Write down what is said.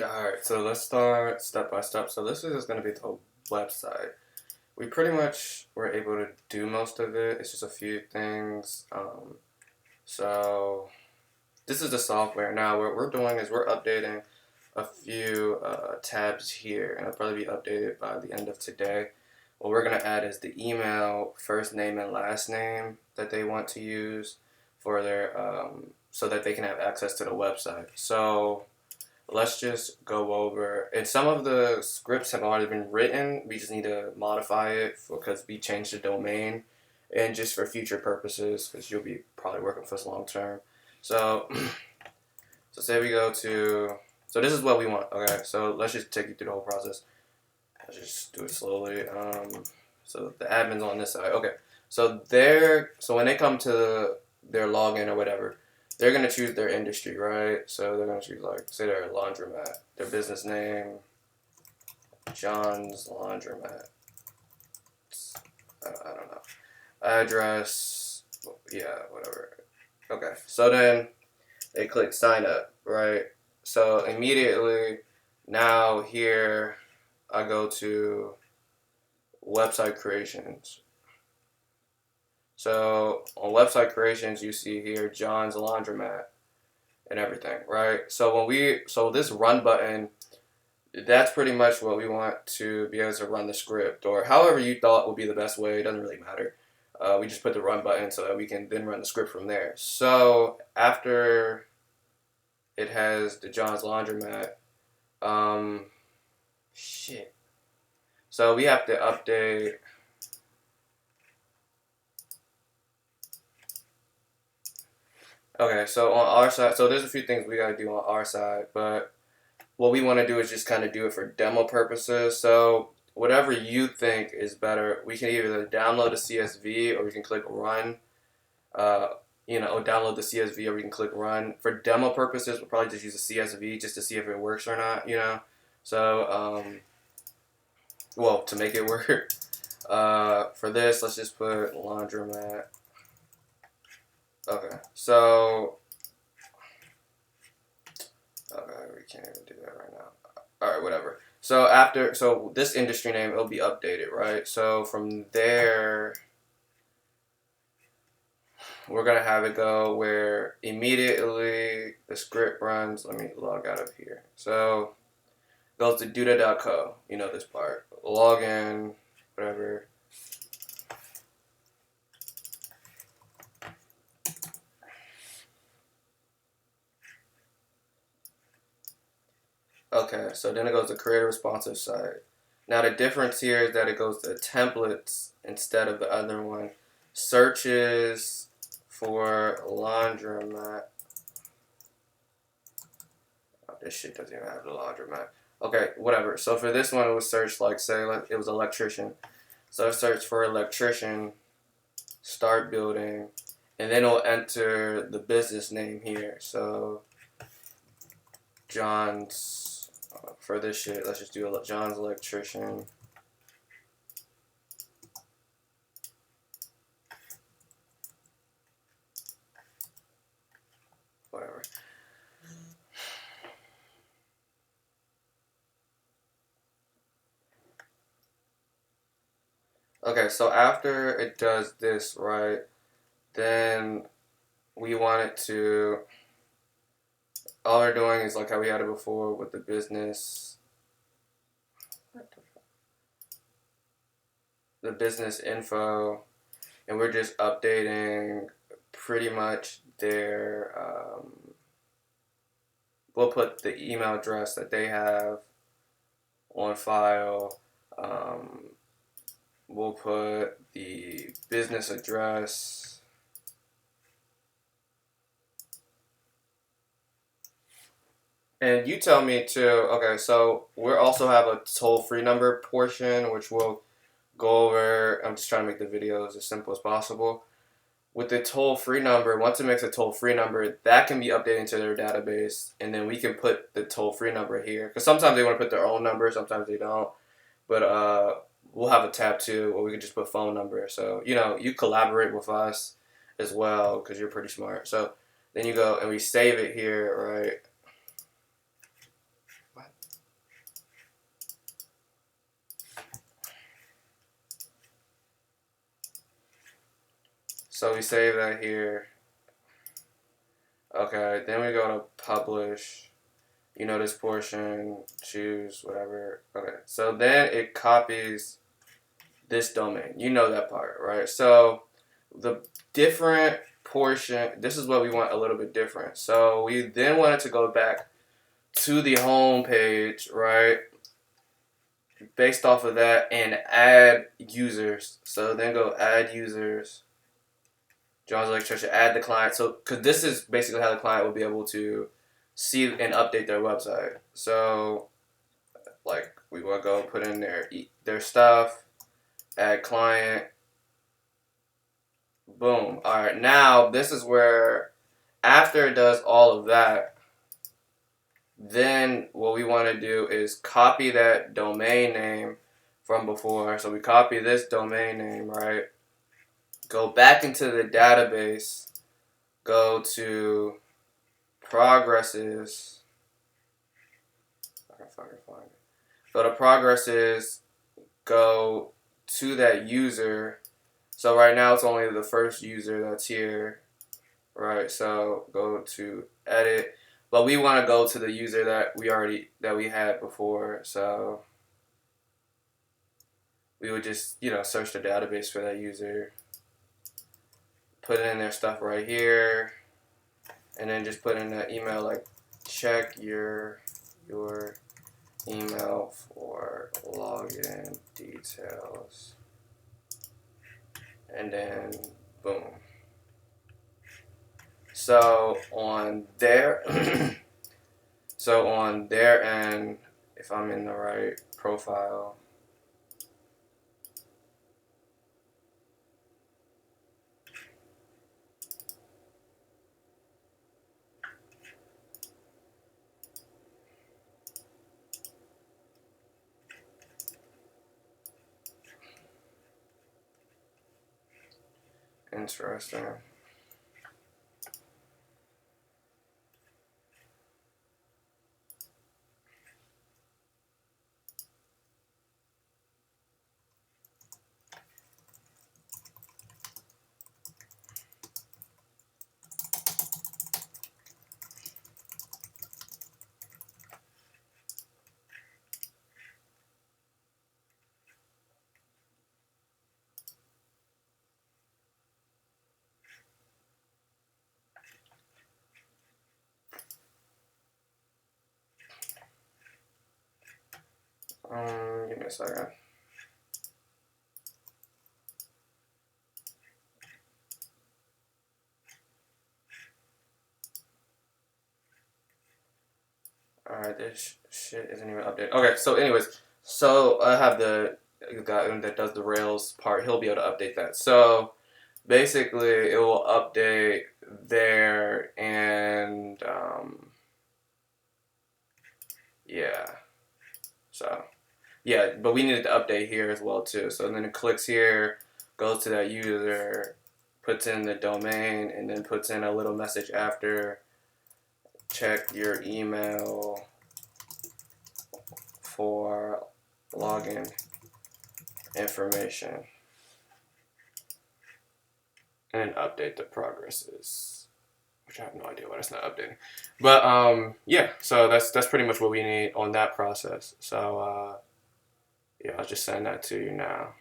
Alright, so let's start step by step. So this is just going to be the website. We pretty much were able to do most of it. It's just a few things. So this is the software. Now what we're doing is we're updating a few tabs here, and it'll probably be updated by the end of today. What we're going to add is the email, first name and last name that they want to use for their so that they can have access to the website. So let's just go over, and some of the scripts have already been written. We just need to modify it because we changed the domain, and just for future purposes, because you'll be probably working for us long term. So, so say we go to, so this is what we want. Okay, so let's just take you through the whole process. Let's just do it slowly. So the admin's on this side. Okay, so when they come to their login or whatever, they're gonna choose their industry, right? So they're gonna choose, like, say their laundromat, their business name, John's Laundromat. I don't know. Address, yeah, whatever. Okay, so then they click sign up, right? So immediately now here I go to website creations. So on website creations, you see here John's Laundromat and everything, right? So this run button, that's pretty much what we want to be able to run the script, or however you thought would be the best way. It doesn't really matter. We just put the run button so that we can then run the script from there. So after it has the John's Laundromat, shit. So we have to update. Okay, so on our side, so there's a few things we gotta do on our side, but what we want to do is just kind of do it for demo purposes. So whatever you think is better, we can either download a CSV or we can click run. Download the CSV or we can click run. For demo purposes, we'll probably just use a CSV just to see if it works or not. So to make it work, for this, let's just put laundromat. Okay, so we can't even do that right now. All right, whatever. So this industry name, it'll be updated, right? So from there, we're gonna have it go where immediately the script runs. Let me log out of here. So goes to duda.co. You know this part. Login, whatever. Okay, so then it goes to create a responsive site. Now the difference here is that it goes to templates instead of the other one. Searches for laundromat. Oh, this shit doesn't even have the laundromat. Okay, whatever. So for this one, it was search, like, say it was electrician. So I search for electrician, start building, and then it'll enter the business name here. So John's. For this shit, let's just do John's Electrician. Whatever. Okay, so after it does this, right, then we want it to, all we're doing is like how we had it before with the business. The business info, and we're just updating pretty much their, we'll put the email address that they have on file. We'll put the business address. And you tell me too. Okay, so we also have a toll-free number portion, which we'll go over. I'm just trying to make the videos as simple as possible. With the toll-free number, once it makes a toll-free number, that can be updated into their database, and then we can put the toll-free number here. Because sometimes they want to put their own number, sometimes they don't. But we'll have a tab too, where we can just put phone number. So, you collaborate with us as well, because you're pretty smart. So then you go and we save it here, right? What? So we save that here. Okay, then we go to publish. You know this portion, choose whatever. Okay, so then it copies this domain. You know that part, right? So the different portion, this is what we want a little bit different. So we then wanted to go back to the home page, right? Based off of that and add users. So then go add users. John's Electrician, add the client. So, because this is basically how the client will be able to see and update their website. So, like, we will go put in their stuff, add client, boom. All right, now this is where, after it does all of that, then what we want to do is copy that domain name from before. So we copy this domain name, right? Go back into the database, go to progresses. I can fucking find it. Go to progresses, go to that user. So right now it's only the first user that's here, right? So go to edit, but we want to go to the user that we had before. So we would just search the database for that user, put in their stuff right here, and then just put in the email like check your email for login details, and then boom. So on their end, if I'm in the right profile, interesting. Give me a second. Alright, this shit isn't even updated. Okay, so anyways, so I have the guy that does the Rails part. He'll be able to update that. So basically, it will update there, and yeah. So yeah, but we needed to update here as well too. So then it clicks here, goes to that user, puts in the domain, and then puts in a little message after. Check your email for login information, and update the progresses, which I have no idea why it's not updating. But yeah, so that's pretty much what we need on that process. So yeah, I'll just send that to you now.